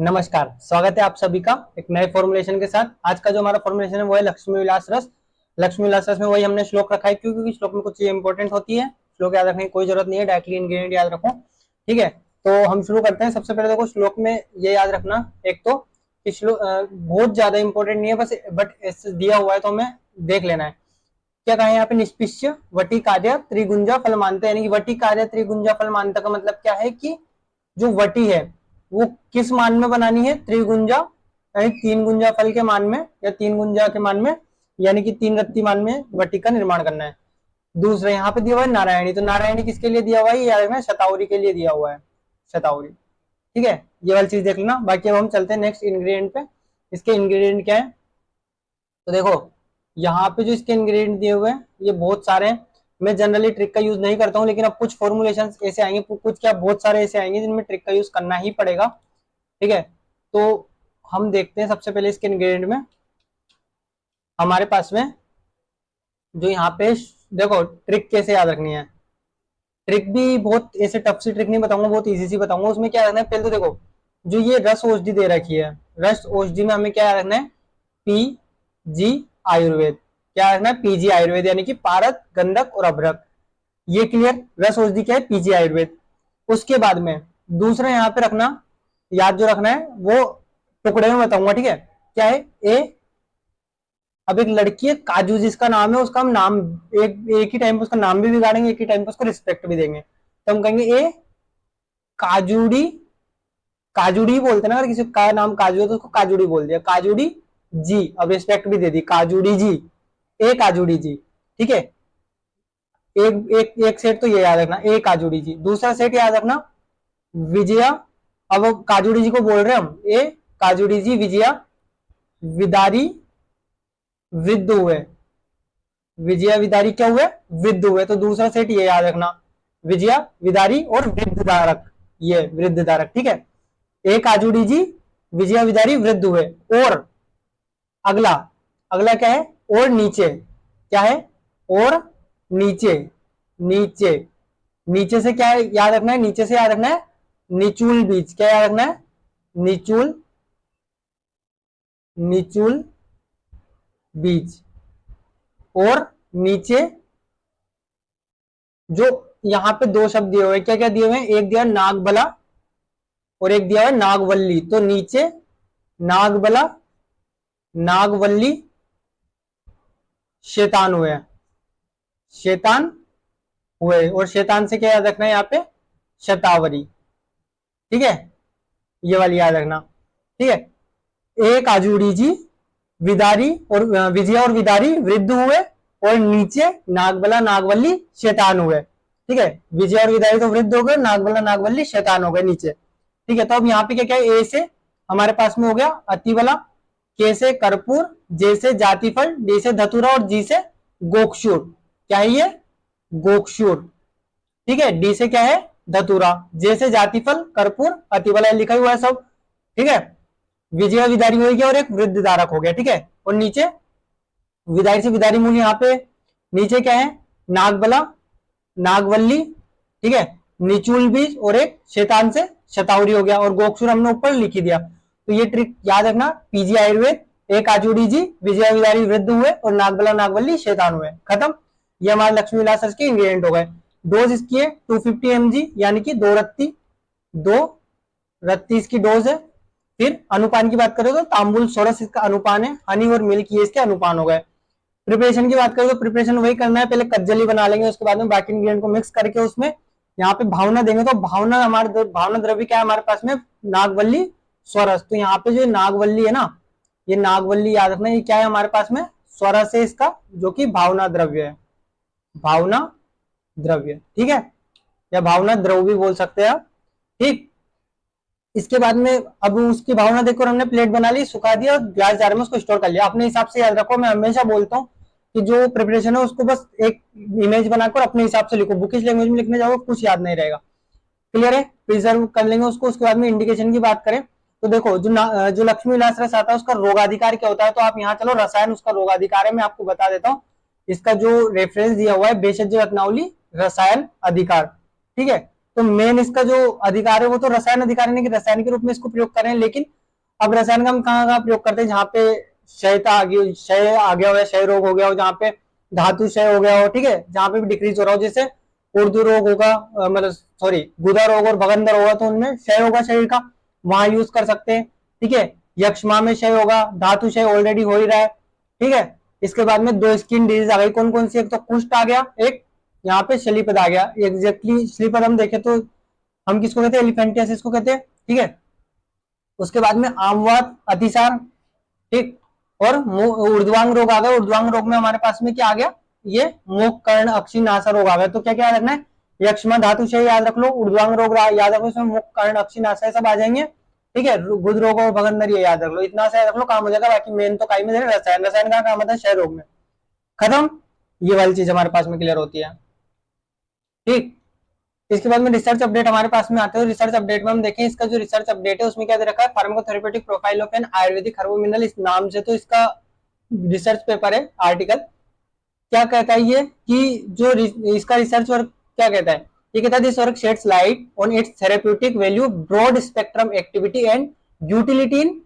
नमस्कार, स्वागत है आप सभी का एक नए फॉर्मुलेशन के साथ। आज का जो हमारा फॉर्मुलेशन है वो है लक्ष्मी विलास रस। लक्ष्मी विलास रस में वही हमने श्लोक रखा है, क्योंकि श्लोक में कुछ चीजें इंपॉर्टेंट होती है। श्लोक याद रखने की कोई जरूरत नहीं है, डायरेक्टली इंग्रेडिएंट याद रखो। ठीक है, तो हम शुरू करते हैं। सबसे पहले देखो, श्लोक में ये याद रखना एक तो कि श्लोक बहुत ज्यादा इंपॉर्टेंट नहीं है बस, बट दिया हुआ है तो हमें देख लेना है। क्या कहा है यहाँ पे? निष्पिष्य वटी कार्य त्रिगुंजा फल मानते, यानी कि वटी कार्य त्रिगुंजा फल मानता का मतलब क्या है कि जो वटी है वो किस मान में बनानी है? त्रिगुंजा यानी तीन गुंजा फल के मान में, या तीन गुंजा के मान में, यानी कि तीन रत्ती मान में वटी का निर्माण करना है। दूसरा यहाँ पे दिया हुआ है नारायणी, तो नारायणी किसके लिए दिया हुआ है? याद रखना, शतावरी के लिए दिया हुआ है, शतावरी। ठीक है, ये वाली चीज देख लेना। बाकी अब हम चलते हैं नेक्स्ट इंग्रेडिएंट पे। इसके इंग्रेडिएंट क्या है? तो देखो, यहाँ पे जो इसके इंग्रेडिएंट दिए हुए हैं ये बहुत सारे हैं। मैं जनरली ट्रिक का यूज नहीं करता हूँ, लेकिन अब कुछ फॉर्मुलेशन ऐसे आएंगे, कुछ क्या बहुत सारे ऐसे आएंगे जिनमें ट्रिक का यूज करना ही पड़ेगा। ठीक है, तो हम देखते हैं सबसे पहले इसके इंग्रेडिएंट में हमारे पास में जो यहाँ पे देखो ट्रिक कैसे याद रखनी है। ट्रिक भी बहुत ऐसे टफ सी ट्रिक नहीं बताऊंगा, बहुत इजी सी बताऊंगा। उसमें क्या रखना है? पहले तो देखो, जो ये रस औषधि दे रखी है, रस औषधि में हमें क्या रखना है? P G Ayurveda. क्या रखना है? पीजी आयुर्वेद, यानी कि पारद, गंधक और अभ्रक। ये क्लियर? रस औषधि क्या है? पीजी आयुर्वेद। उसके बाद में दूसरा यहाँ पे रखना, याद जो रखना है वो टुकड़े में बताऊंगा। ठीक है, क्या है? ए, अब एक लड़की है काजू जिसका नाम है, उसका हम नाम एक ही टाइम पे उसका नाम भी बिगाड़ेंगे, एक ही टाइम पे उसको रिस्पेक्ट भी देंगे। तो हम कहेंगे ए काजूड़ी, काजूड़ी बोलते हैं ना, अगर किसी का नाम काजू है तो उसको काजूड़ी बोल दिया, काजूड़ी जी। अब रिस्पेक्ट भी दे दी, काजूड़ी जी, ए काजूड़ी जी। ठीक है, एक एक एक सेट तो ये याद रखना, ए काजूड़ी जी। दूसरा सेट याद रखना, विजया। अब काजूड़ी जी को बोल रहे हैं हम, ए काजूड़ी जी विजया विदारी वृद्ध हुए। विजया विदारी क्या हुए? वृद्ध हुए। तो दूसरा सेट ये याद रखना, विजया विदारी और वृद्ध धारक, ये वृद्ध धारक। ठीक है, एक आजुड़ी जी विजया विदारी वृद्ध हुए। और अगला, अगला क्या है? और नीचे, क्या है? और नीचे, नीचे, नीचे से क्या है याद रखना है? नीचे से याद रखना है निचूल बीज। क्या याद रखना है? निचूल, निचूल बीज। और नीचे जो यहाँ पे दो शब्द दिए हुए हैं, क्या क्या दिए हुए हैं? एक दिया नागबला और एक दिया हुआ है नागवल्ली। तो नीचे नागबला, नागवल्ली, शैतान हुए, शैतान हुए। और शैतान से क्या याद रखना है यहाँ पे? शतावरी। ठीक है, ये वाली याद रखना। ठीक है, एक आजूड़ी जी विदारी और विजया और विदारी वृद्ध हुए, और नीचे नागबला नागवल्ली शैतान हुए। ठीक है, विजय और विदारी तो वृद्ध हो गए, नागबला नागवल्ली शैतान हो गए नीचे। ठीक है, तो अब यहाँ पे क्या क्या है? ए से हमारे पास में हो गया अतिबला, के से कर्पूर, जे से जातिफल, डी से धतुरा और जी से गोक्षुर। क्या है ये? गोक्षुर। ठीक है, डी से क्या है? धतुरा, जे से जातिफल, कर्पूर, अतिबला लिखा हुआ है सब। ठीक है, विजय विदारी हो गया और एक वृद्ध धारक हो गया। ठीक है, और नीचे विदारी से विदारी मूल यहाँ पे नीचे क्या है? नागबला, नागवल्ली। ठीक है, निचुल बीज और एक शैतान से शतावरी हो गया, और गोक्षुर हमने ऊपर लिख ही दिया। तो ये ट्रिक याद रखना, पीजी आयुर्वेद, एक आजूड़ी जी विजय विदारी वृद्ध हुए और नागबला नागवल्ली शैतान हुए। खत्म। ये हमारे लक्ष्मी विलास के इंग्रेडिएंट हो गए। डोज इसकी है 250 mg, यानी कि दो रत्ती, दो रत्ती इसकी डोज है। फिर अनुपान की बात करें तो तांबुल सोरस इसका अनुपान है, हनी और मिल्क ये इसके अनुपान हो गए। प्रिपरेशन की बात करें तो प्रिपरेशन वही करना है, पहले कज्जली बना लेंगे, उसके बाद में बाकी इंग्रेडिएंट को मिक्स करके उसमें यहाँ पे भावना देंगे। तो भावना, हमारे भावना द्रव्य क्या है हमारे पास में? नागवल्ली स्वरस। तो यहाँ पे जो नागवल्ली है ना, ये नागवल्ली याद रखना, ये क्या है हमारे पास में? स्वरस है इसका, जो कि भावना द्रव्य है, भावना द्रव्य। ठीक है, या भावना द्रव्य भी बोल सकते हैं आप। ठीक, इसके बाद में अब उसकी भावना देखकर हमने प्लेट बना ली, सुखा दिया और ग्लास जार में उसको स्टोर कर लिया। अपने हिसाब से याद रखो, मैं हमेशा बोलता हूँ कि जो प्रिपरेशन है उसको बस एक इमेज बनाकर अपने हिसाब से लिखो, बुकिश लैंग्वेज में लिखने जाओ कुछ याद नहीं रहेगा। क्लियर है? प्रिजर्व कर लेंगे उसको। उसके बाद में इंडिकेशन की बात करें तो देखो, जो लक्ष्मी विलास रस आता है उसका रोगाधिकार क्या होता है? तो आप यहाँ चलो, रसायन उसका रोगाधिकार है, मैं आपको बता देता हूँ। इसका जो रेफरेंस दिया हुआ है, भेषज रत्नावली रसायन अधिकार। ठीक है, तो मेन इसका जो अधिकार है वो तो रसायन अधिकार है कि रसायन के रूप में इसको प्रयोग कर रहे हैं। लेकिन अब रसायन का हम कहाँ कहाँ प्रयोग करते हैं, जहाँ पे क्षय आ गया हो या क्षय रोग हो गया हो, जहाँ पे धातु क्षय हो गया हो, ठीक है, जहाँ पे भी डिक्रीज हो रहा हो, जैसे उर्दू रोग होगा, मतलब सॉरी गुदा रोग और भगंदर होगा तो उनमें क्षय होगा शरीर का, वहां यूज कर सकते हैं। ठीक है, यक्ष्मा में क्षय होगा, धातु क्षय ऑलरेडी हो ही रहा है। ठीक है, इसके बाद में दो स्किन डिजीज आ गई, कौन कौन सी, एक तो कुष्ठ आ गया, एक यहाँ पे शलीपद आ गया। एग्जैक्टली शलीपद हम देखें तो हम किसको कहते हैं, एलिफेंटियासिस को कहते हैं। ठीक है, उसके बाद में आमवात, अतिसार, ठीक, और ऊर्ध्वांग रोग आ गया। ऊर्ध्वांग रोग में हमारे पास में क्या आ गया, ये मुख कर्ण अक्षिनासा रोग आ गया। तो क्या क्या रखना है, यक्ष्मा धातु क्षय याद रख लो, ऊर्ध्वांग रोग याद रख लो, इसमें मुख कर्ण अक्षिनासा सब आ जाएंगे। ठीक है, गुद रोग और भगंदर ये याद रख लो, इतना सा याद रख लो, काम हो जाएगा। बाकी मेन तो काई में रसायन, रसायन का काम होता है क्षय रोग में, खत्म। ये वाली चीज हमारे पास में क्लियर होती है। ठीक, इसके बाद में रिसर्च अपडेट हमारे पास में आते हैं। रिसर्च अपडेट में हम देखें, इसका जो रिसर्च अपडेट है उसमें क्या दे रखा है, फार्माकोथेरेपेटिक प्रोफाइल ऑफ एन आयुर्वेदिक हर्बोमिनरल, इस नाम से तो इसका रिसर्च पेपर है, आर्टिकल। क्या कहता है ये कि जो इसका रिसर्च वर्क क्या कहता है, ये कहता है this work sheds light on its therapeutic value, broad spectrum activity and utility in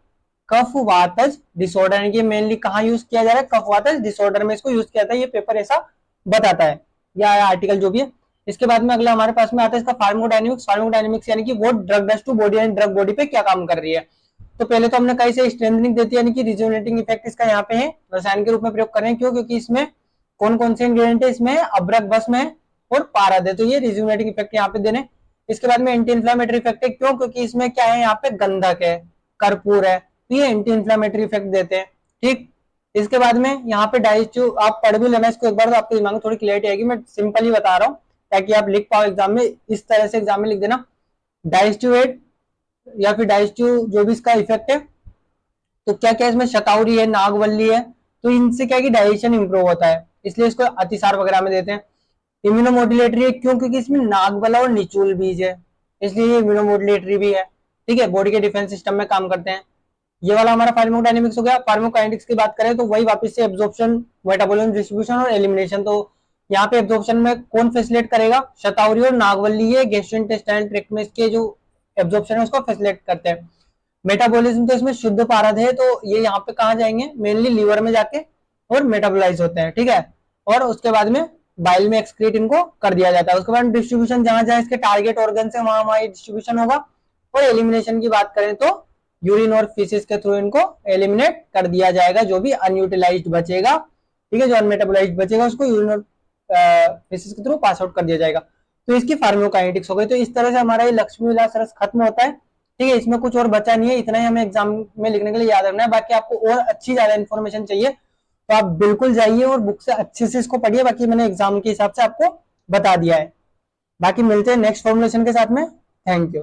कफ वातज डिसऑर्डर। यानी कि मेनली कहाँ यूज किया जा रहा है, कफ वातज डिसऑर्डर में इसको यूज किया जाता है। ये पेपर ऐसा बताता है, या आर्टिकल जो भी है। इसके बाद में अगला हमारे पास में आता है इसका फार्मोडायनेमिक्स। फार्मोडायनेमिक्स यानी कि वो drug does to body and drug body पे क्या काम कर रही है। तो पहले तो हमने कहीं से स्ट्रेंथनिंग देती है, यानी कि रिजुविनेटिंग इफेक्ट इसका यहाँ पे है, रसायन के रूप में प्रयोग कर रहे हैं। क्यों, क्योंकि इसमें कौन कौन से इंग्रेडिएंट है, इसमें अब्रक भस्म है और पारद है, तो ये रिजुविनेटिंग इफेक्ट यहाँ पे देने। इसके बाद में एंटी इन्फ्लामेटरी इफेक्ट है, क्यों, क्योंकि इसमें क्या है, यहाँ पे गंधक है, कर्पूर है, तो ये एंटी इन्फ्लामेटरी इफेक्ट देते हैं। ठीक, इसके बाद में यहाँ पे डाइजेस्टिव, आप पढ़ भी लेना इसको एक बार तो आपके दिमाग में थोड़ी क्लियरिटी आएगी। मैं सिंपल ही बता रहा हूँ ताकि आप लिख पाओ एग्जाम में, इस तरह से एग्जाम में लिख देना डाइजेस्टिव एड या फिर डाइजेस्टिव जो भी इसका इफेक्ट है। तो क्या क्या इसमें शतावरी है, नागवल्ली है, तो इनसे क्या है कि डाइजेशन इंप्रूव होता है, इसलिए इसको अतिसार वगैरह में देते हैं। इम्यूनोमोड्यूलेटरी है, क्यों, क्योंकि इसमें नागबला और निचूल बीज है, इसलिए ये इम्यूनोमोड्यूलेटरी भी है। ठीक है, बॉडी के डिफेंस सिस्टम में काम करते हैं। ये वाला हमारा फार्माकोडायनेमिक्स हो गया। फार्माकोकाइनेटिक्स की बात करें तो वही वापस से एब्जॉर्प्शन, मेटाबॉलिज्म, डिस्ट्रीब्यूशन और एलिमिनेशन। तो यहाँ पे एब्जॉर्प्शन में कौन फैसिलिटेट करेगा, शतावरी और नागवल्ली, ये गैस्ट्रोइंटेस्टाइनल ट्रैक्ट में इसके जो एब्जॉर्प्शन है उसको फैसिलिटेट करते हैं। मेटाबॉलिज्म तो इसमें शुद्ध पारद है, तो ये यहाँ पे कहाँ जाएंगे, मेनली लीवर में जाके और मेटाबोलाइज होते हैं। ठीक है, और उसके बाद में बाइल में एक्सक्रीट इनको कर दिया जाता है। उसके बाद डिस्ट्रीब्यूशन जहां जहां इसके टारगेट ऑर्गन से वहां वहां डिस्ट्रीब्यूशन होगा। और एलिमिनेशन की बात करें तो यूरिन और फीसिस के थ्रू इनको एलिमिनेट कर दिया जाएगा, जो भी अनयूटिलाइज्ड बचेगा। ठीक है, जो अनमेटाबोलाइज्ड बचेगा उसको यूरिन और फीसिस के थ्रू पास आउट कर दिया जाएगा। तो इसकी फार्माकोकाइनेटिक्स हो गई। तो इस तरह से हमारा ये लक्ष्मी विलास रस खत्म होता है। ठीक है, इसमें कुछ और बचा नहीं है, इतना ही हमें एग्जाम में लिखने के लिए याद रखना है। बाकी आपको और अच्छी ज्यादा इन्फॉर्मेशन चाहिए तो आप बिल्कुल जाइए और बुक से अच्छे से इसको पढ़िए। बाकी मैंने एग्जाम के हिसाब से आपको बता दिया है। बाकी मिलते हैं नेक्स्ट फॉर्मुलेशन के साथ में। Thank you.